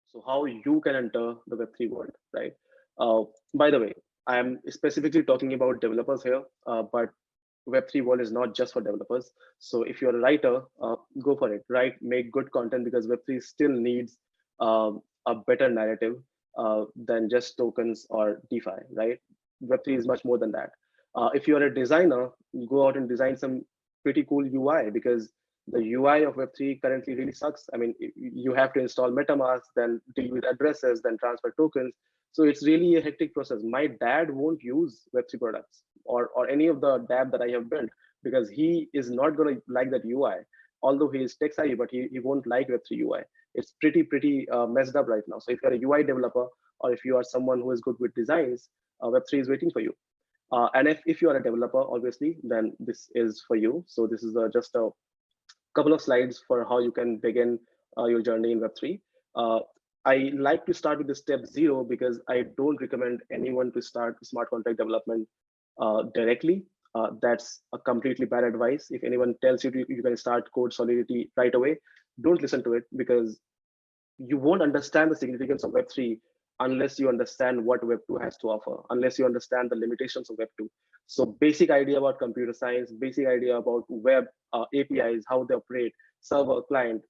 So how you can enter the Web3 world, right? Uh, by the way, I am specifically talking about developers here, but Web3 world is not just for developers. So if you're a writer, go for it, right? Make good content because Web3 still needs a better narrative than just tokens or DeFi, right? Web3 is much more than that. If you're a designer, go out and design some pretty cool UI because the UI of Web3 currently really sucks. I mean, you have to install MetaMask, then deal with addresses, then transfer tokens. So it's really a hectic process. My dad won't use Web3 products or any of the dApp that I have built because he is not going to like that UI. Although he is tech savvy, but he won't like Web3 UI. It's pretty messed up right now. So if you're a UI developer or if you are someone who is good with designs, Web3 is waiting for you. And if you are a developer, obviously, then this is for you. So this is just a couple of slides for how you can begin your journey in Web3. Uh, I like to start with the step 0 because I don't recommend anyone to start smart contract development directly. That's a completely bad advice. If anyone tells you you can start code Solidity right away, don't listen to it because you won't understand the significance of Web3 unless you understand what Web2 has to offer, unless you understand the limitations of Web2. So basic idea about computer science, basic idea about web APIs, how they operate, server, client,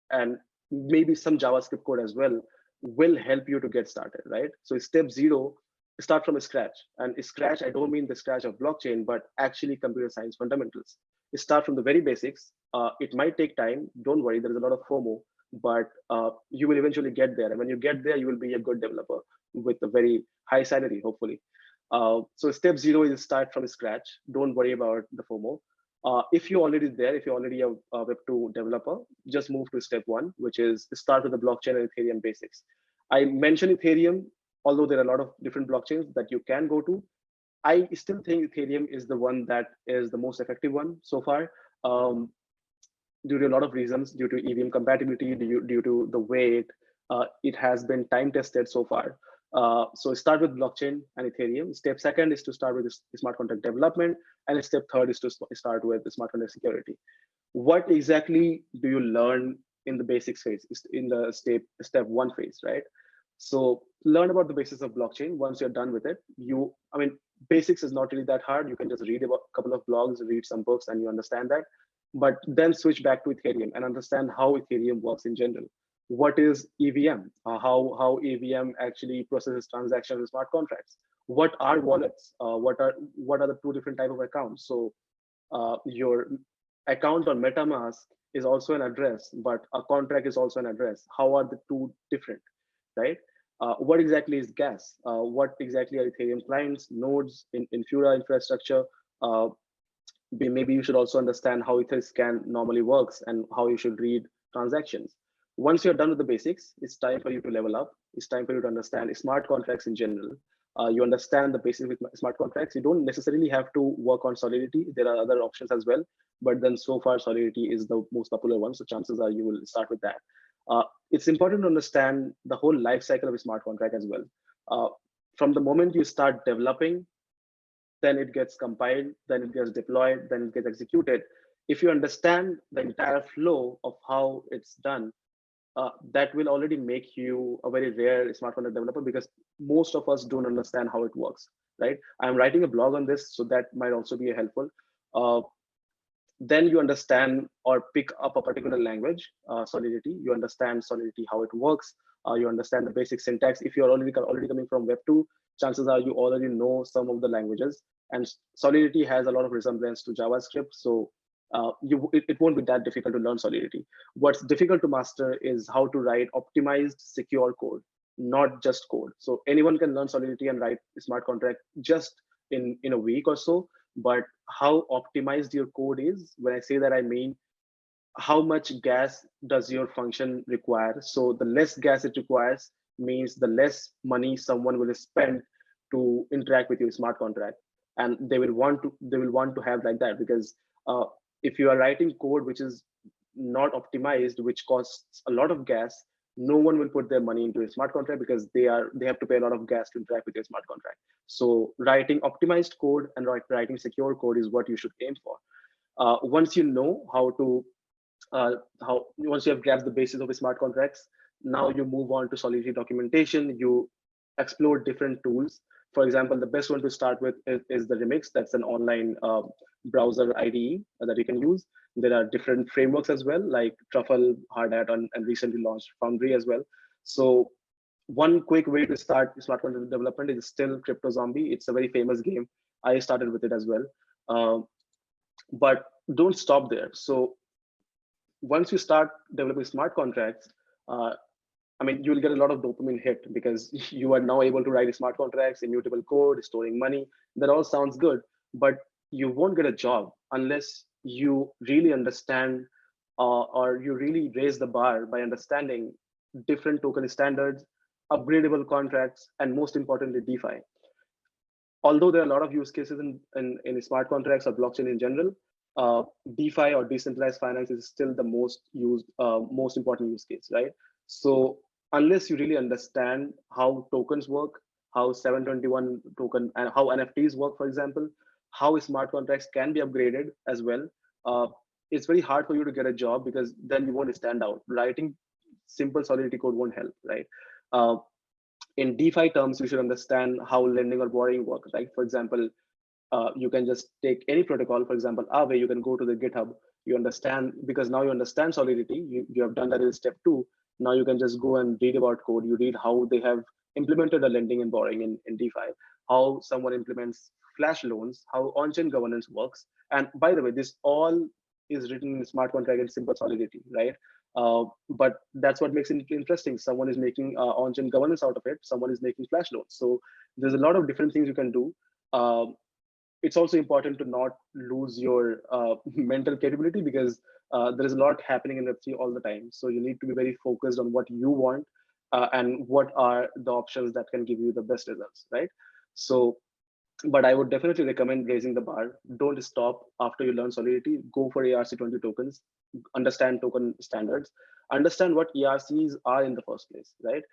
and maybe some JavaScript code as well will help you to get started, right? So step 0, start from scratch. And scratch, I don't mean the scratch of blockchain, but actually computer science fundamentals. Start from the very basics. It might take time. Don't worry, there is a lot of FOMO, but you will eventually get there. And when you get there, you will be a good developer with a very high salary, hopefully. So step 0 is start from scratch. Don't worry about the FOMO. If you're already there, if you're already a Web2 developer, just move to step 1, which is start with the blockchain and Ethereum basics. I mentioned Ethereum, although there are a lot of different blockchains that you can go to. I still think Ethereum is the one that is the most effective one so far. Um, Due to a lot of reasons, due to EVM compatibility, due to the way it has been time tested so far. So start with blockchain and Ethereum. Step 2 is to start with smart contract development, and step 3 is to start with the smart contract security. What exactly do you learn in the basics phase, in the step 1 phase, right? So learn about the basics of blockchain. Once you're done with it, I mean, basics is not really that hard. You can just read about a couple of blogs, read some books, and you understand that. But then switch back to Ethereum and understand how Ethereum works in general. What is EVM? How EVM actually processes transactions in smart contracts? What are wallets? What are the 2 different type of accounts? So your account on MetaMask is also an address, but a contract is also an address. How are the 2 different, right? What exactly is gas? What exactly are Ethereum clients, nodes, in Infura infrastructure? Uh, Maybe you should also understand how Etherscan normally works and how you should read transactions. Once you're done with the basics, it's time for you to level up. It's time for you to understand smart contracts in general. You understand the basics with smart contracts. You don't necessarily have to work on Solidity. There are other options as well, but then so far Solidity is the most popular one. So chances are you will start with that. It's important to understand the whole life cycle of a smart contract as well. Uh, from the moment you start developing, then it gets compiled, then it gets deployed, then it gets executed. If you understand the entire flow of how it's done, that will already make you a very rare smart contract developer because most of us don't understand how it works, right? I'm writing a blog on this, so that might also be helpful. Uh, then you understand or pick up a particular language, Solidity. You understand Solidity, how it works. You understand the basic syntax. If you're already coming from Web2, chances are you already know some of the languages. And Solidity has a lot of resemblance to JavaScript, so it won't be that difficult to learn Solidity. What's difficult to master is how to write optimized, secure code, not just code. So anyone can learn Solidity and write a smart contract just in a week or so, but how optimized your code is, when I say that, I mean how much gas does your function require. So the less gas it requires means the less money someone will spend to interact with your smart contract, and they will want to have like that, because uh, if you are writing code which is not optimized, which costs a lot of gas, no one will put their money into a smart contract because they have to pay a lot of gas to interact with your smart contract. So writing optimized code and writing secure code is what you should aim for. Once you know how to how once you have grasped the basis of smart contracts, Now you move on to Solidity documentation. You explore different tools. For example, the best one to start with is the Remix. That's an online browser IDE that you can use. There are different frameworks as well, like Truffle, Hard Hat, and recently launched Foundry as well. So one quick way to start smart contract development is still Crypto Zombie. It's a very famous game. I started with it as well. Um, but don't stop there. So once you start developing smart contracts, uh, I mean, you'll get a lot of dopamine hit because you are now able to write smart contracts, immutable code, storing money. That all sounds good, but you won't get a job unless you really understand or you really raise the bar by understanding different token standards, upgradable contracts, and most importantly, DeFi. Although there are a lot of use cases in smart contracts or blockchain in general, DeFi or decentralized finance is still the most used, most important use case, right? So unless you really understand how tokens work, how 721 token and how NFTs work, for example, how smart contracts can be upgraded as well, uh, it's very hard for you to get a job because then you won't stand out. Writing simple Solidity code won't help, right? Uh, in DeFi terms, you should understand how lending or borrowing works, right? For example, you can just take any protocol, for example, Aave, you can go to the GitHub, you understand, because now you understand Solidity, you have done that in step 2. Now you can just go and read about code. You read how they have implemented the lending and borrowing in DeFi, how someone implements flash loans, how on-chain governance works. And by the way, this all is written in smart contract and simple Solidity, right? But that's what makes it interesting. Someone is making on-chain governance out of it. Someone is making flash loans. So there's a lot of different things you can do. It's also important to not lose your mental capability because there is a lot happening in Web3 all the time. So you need to be very focused on what you want and what are the options that can give you the best results, right? So, but I would definitely recommend raising the bar. Don't stop after you learn Solidity. Go for ERC20 tokens, understand token standards, understand what ERCs are in the first place, right?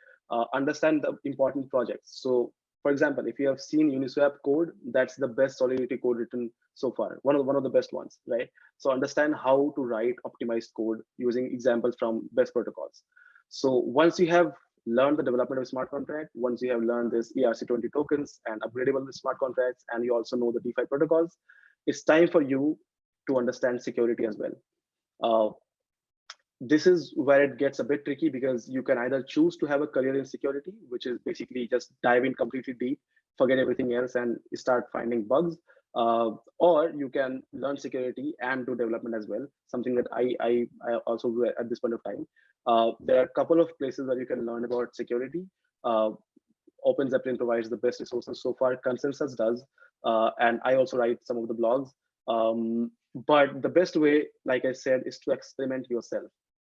Understand the important projects. So for example, if you have seen Uniswap code, that's the best Solidity code written so far. One of the best ones, right? So understand how to write optimized code using examples from best protocols. So once you have learned the development of smart contract, once you have learned this ERC20 tokens and upgradable smart contracts, and you also know the DeFi protocols, it's time for you to understand security as well. Uh, this is where it gets a bit tricky because you can either choose to have a career in security, which is basically just dive in completely deep, forget everything else, and start finding bugs. Or you can learn security and do development as well, something that I also do at this point of time. There are a couple of places where you can learn about security. Uh, OpenZeppelin provides the best resources so far. Consensus does, and I also write some of the blogs. But the best way, like I said, is to experiment yourself.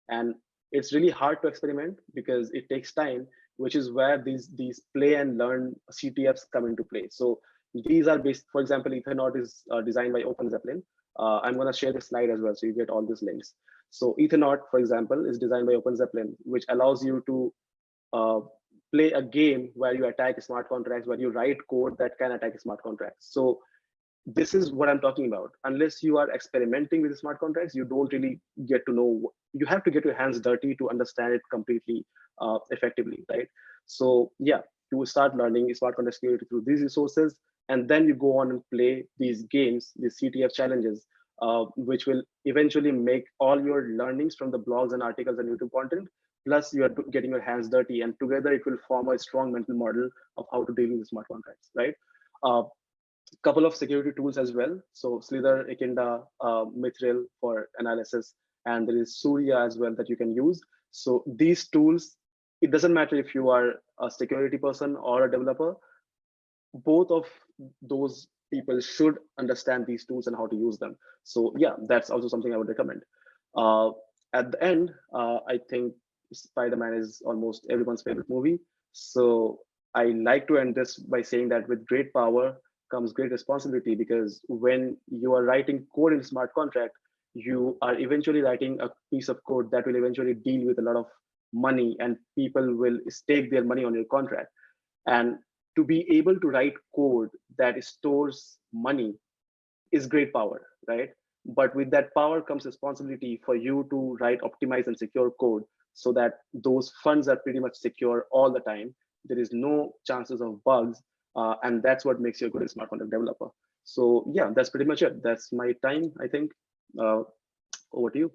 And it's really hard to experiment because it takes time, which is where these play and learn CTFs come into play. So these are based, for example, Ethernaut is designed by OpenZeppelin. I'm going to share this slide as well, so you get all these links. So Ethernaut, for example, is designed by OpenZeppelin, which allows you to uh, play a game where you attack smart contracts, where you write code that can attack smart contracts. So this is what I'm talking about. Unless you are experimenting with smart contracts, you don't really get to know. You have to get your hands dirty to understand it completely effectively, right? So yeah, you start learning smart contract security through these resources, and then you go on and play these games, these CTF challenges, which will eventually make all your learnings from the blogs and articles and YouTube content. Plus, you are getting your hands dirty, and together it will form a strong mental model of how to deal with smart contracts, right? Couple of security tools as well. So Slither, Ekinda, Mithril for analysis, and there is Surya as well that you can use. So these tools, it doesn't matter if you are a security person or a developer, both of those people should understand these tools and how to use them. So yeah, that's also something I would recommend. Uh, at the end, I think Spider-Man is almost everyone's favorite movie. So I like to end this by saying that with great power comes great responsibility, because when you are writing code in smart contract, you are eventually writing a piece of code that will eventually deal with a lot of money, and people will stake their money on your contract. And to be able to write code that stores money is great power, right? But with that power comes responsibility for you to write optimized and secure code so that those funds are pretty much secure all the time. There is no chances of bugs, and that's what makes you a good smart contract developer. So yeah, that's pretty much it. That's my time, I think. Over to you.